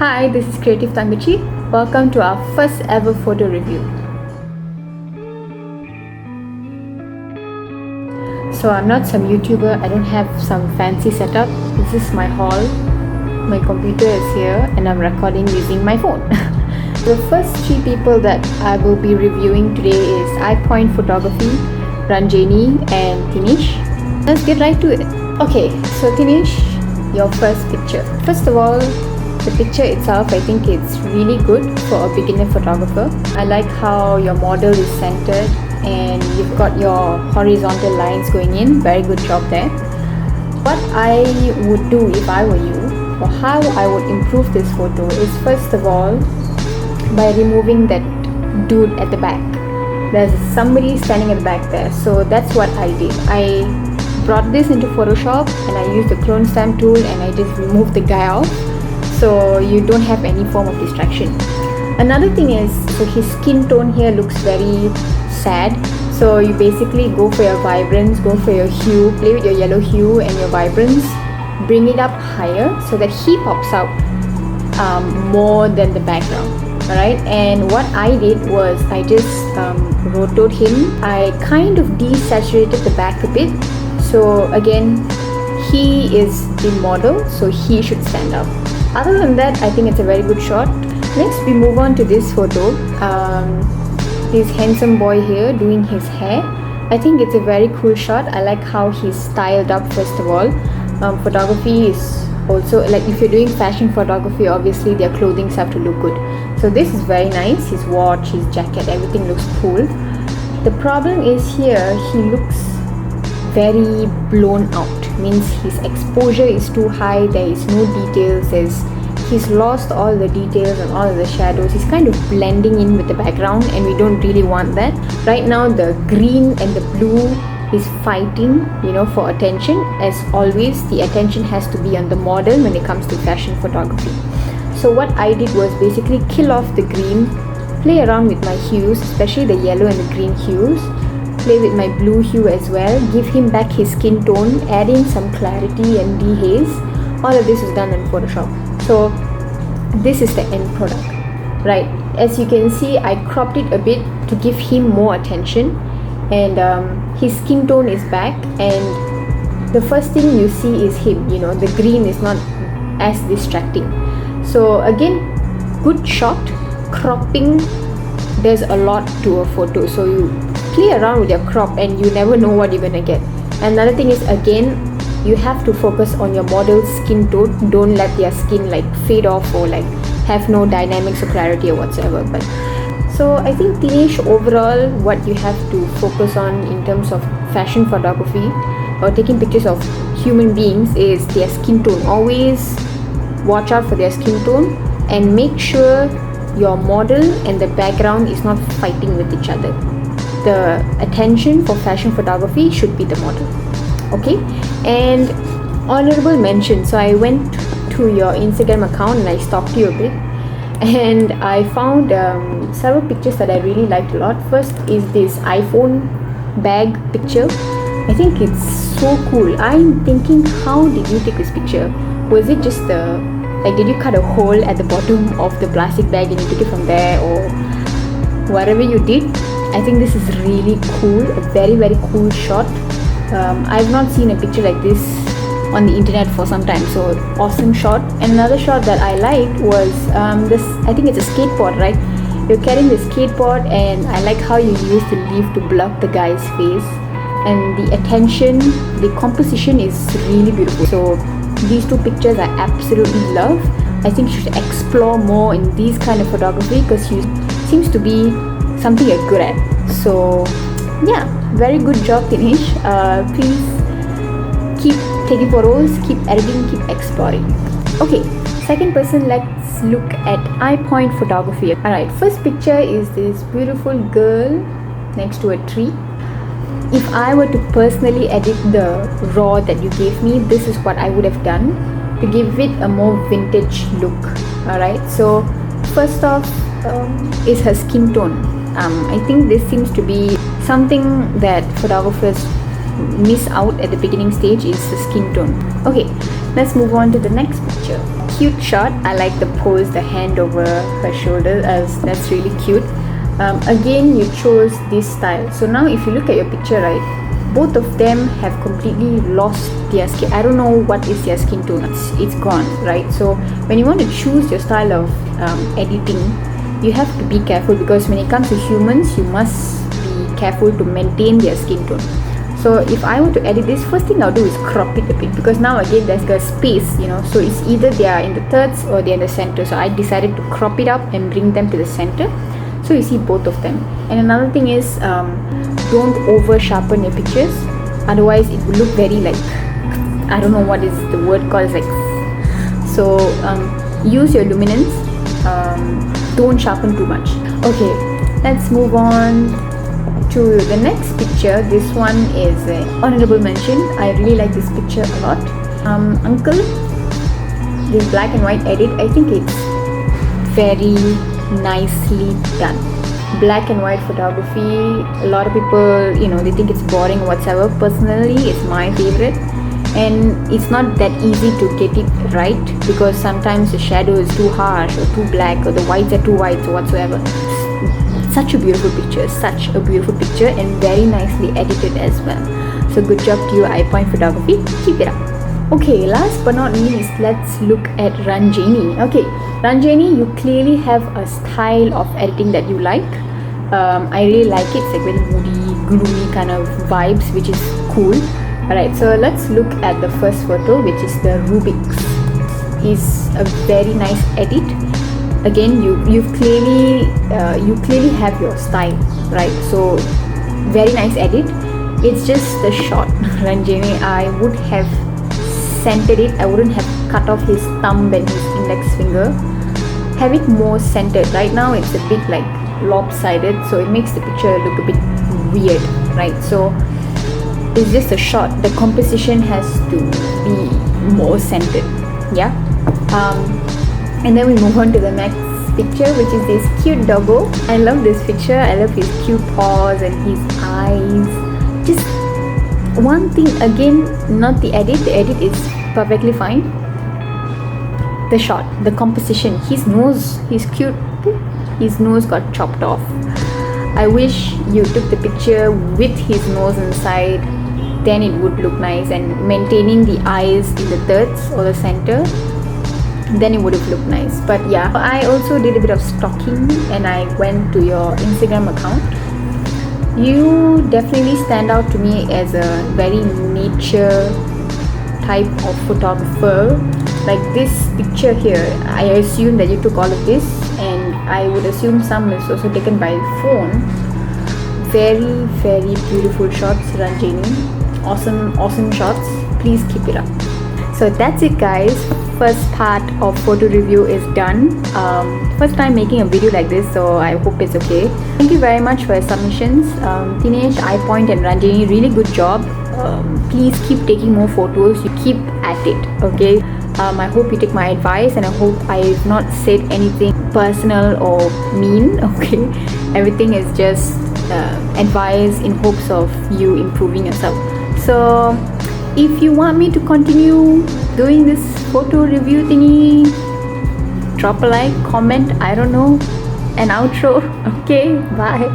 Hi, this is Creative Tanguchi. Welcome to our first ever photo review. So I'm not some YouTuber, I don't have some fancy setup. This is my hall. My computer is here and I'm recording using my phone. The first three people that I will be reviewing today is iPoint Photography, Ranjani and Tinish. Let's get right to it. Okay, so Tinish, your first picture. First of all, the picture itself, I think it's really good for a beginner photographer. I like how your model is centered and you've got your horizontal lines going in. Very good job there. What I would do if I were you, or how I would improve this photo, is first of all by removing that dude at the back. There's somebody standing at the back there, so that's what I did. I brought this into Photoshop and I used the clone stamp tool and I just removed the guy off, so you don't have any form of distraction. Another thing is, so his skin tone here looks very sad, so you basically go for your vibrance, go for your hue, play with your yellow hue and your vibrance, bring it up higher so that he pops out more than the background. Alright, and what I did was I just rotoed him. I kind of desaturated the back a bit, so again he is the model, so he should stand out. Other than that, I think it's a very good shot. Next we move on to this photo. This handsome boy here doing his hair. I think it's a very cool shot. I like how he's styled up first of all. Photography is also, like if you're doing fashion photography, obviously their clothing have to look good. So this is very nice. His watch, his jacket, everything looks cool. The problem is here, he looks very blown out. Means his exposure is too high, there is no details, he's lost all the details and all of the shadows. He's kind of blending in with the background and we don't really want that. Right now the green and the blue is fighting, for attention. As always, the attention has to be on the model when it comes to fashion photography. So what I did was basically kill off the green, play around with my hues, especially the yellow and the green hues, play with my blue hue as well, give him back his skin tone, add in some clarity and dehaze. All of this is done in Photoshop. So this is the end product, right? As you can see, I cropped it a bit to give him more attention, and his skin tone is back, and the first thing you see is him. The green is not as distracting. So again, good shot. Cropping, there's a lot to a photo, so you play around with your crop and you never know what you're gonna get. Another thing is, again, you have to focus on your model's skin tone. Don't let their skin fade off or have no dynamics or clarity or whatsoever. But so I think Tinish, overall what you have to focus on in terms of fashion photography or taking pictures of human beings is their skin tone. Always watch out for their skin tone and make sure your model and the background is not fighting with each other. The attention for fashion photography should be the model. Okay, and honorable mention. So I went to your Instagram account and I stalked you a bit, and I found several pictures that I really liked a lot. First is this iPhone bag picture. I think it's so cool. I'm thinking, how did you take this picture? Was it just did you cut a hole at the bottom of the plastic bag and you took it from there, or whatever you did? I think this is really cool, a very, very cool shot. I've not seen a picture like this on the internet for some time, so awesome shot. And another shot that I liked was this, I think it's a skateboard, right? You're carrying the skateboard, and I like how you use the leaf to block the guy's face, and the attention, the composition is really beautiful. So these two pictures I absolutely love. I think you should explore more in these kind of photography because you seems to be something you're good at. So yeah, very good job, Tinish. Please keep taking photos, keep editing, keep exploring. Okay, second person, let's look at iPoint Photography. Alright, first picture is this beautiful girl next to a tree. If I were to personally edit the raw that you gave me, this is what I would have done to give it a more vintage look. Alright, so first off is her skin tone. I think this seems to be something that photographers miss out at the beginning stage is the skin tone. Okay, let's move on to the next picture. Cute shot. I like the pose, the hand over her shoulder, as that's really cute. Again, you chose this style. So now if you look at your picture, right, both of them have completely lost their skin. I don't know what is their skin tone. It's gone, right? So when you want to choose your style of editing, you have to be careful, because when it comes to humans, you must be careful to maintain their skin tone. So if I were to edit this, first thing I'll do is crop it a bit, because now again there's a space, so it's either they are in the thirds or they're in the center. So I decided to crop it up and bring them to the center, so you see both of them. And another thing is, don't over sharpen your pictures, otherwise it will look very like, I don't know what is the word called, like, so use your luminance, don't sharpen too much. Okay, let's move on to the next picture. This one is an honorable mention. I really like this picture a lot. Uncle, this black and white edit, I think it's very nicely done. Black and white photography, a lot of people, they think it's boring or whatsoever. Personally, it's my favorite, and it's not that easy to get it right, because sometimes the shadow is too harsh or too black, or the whites are too white or whatsoever. Such a beautiful picture, and very nicely edited as well. So good job to you, iPoint Photography. Keep it up. Okay, last but not least, let's look at Ranjani. Okay, Ranjani, you clearly have a style of editing that you like. I really like it. It's like very moody, gloomy kind of vibes, which is cool. Alright, so let's look at the first photo, which is the Rubik's. It's a very nice edit. Again, you clearly have your style, right? So very nice edit. It's just the shot, Ranjani. I would have centered it. I wouldn't have cut off his thumb and his index finger. Have it more centered. Right now it's a bit like lopsided, so it makes the picture look a bit weird, right? So it's just a shot. The composition has to be more centered. Yeah. And then we move on to the next picture, which is this cute doggo. I love this picture. I love his cute paws and his eyes. Just one thing, again, not the edit. The edit is perfectly fine. The shot, the composition, his nose, he's cute. His nose got chopped off. I wish you took the picture with his nose inside, then it would look nice, and maintaining the eyes in the thirds or the center, then it would have looked nice. But yeah, I also did a bit of stalking and I went to your Instagram account. You definitely stand out to me as a very nature type of photographer. Like this picture here, I assume that you took all of this, and I would assume some is also taken by phone. Very, very beautiful shots, Ranjani. Awesome shots. Please keep it up. So that's it, guys. First part of photo review is done. First time making a video like this, so I hope it's okay. Thank you very much for your submissions. Dinesh, iPoint and Ranjani, really good job. Please keep taking more photos. You keep at it, okay? I hope you take my advice, and I hope I've not said anything personal or mean, okay? Everything is just advice in hopes of you improving yourself. So if you want me to continue doing this photo review thingy, drop a like, comment, I don't know, an outro. Okay, bye.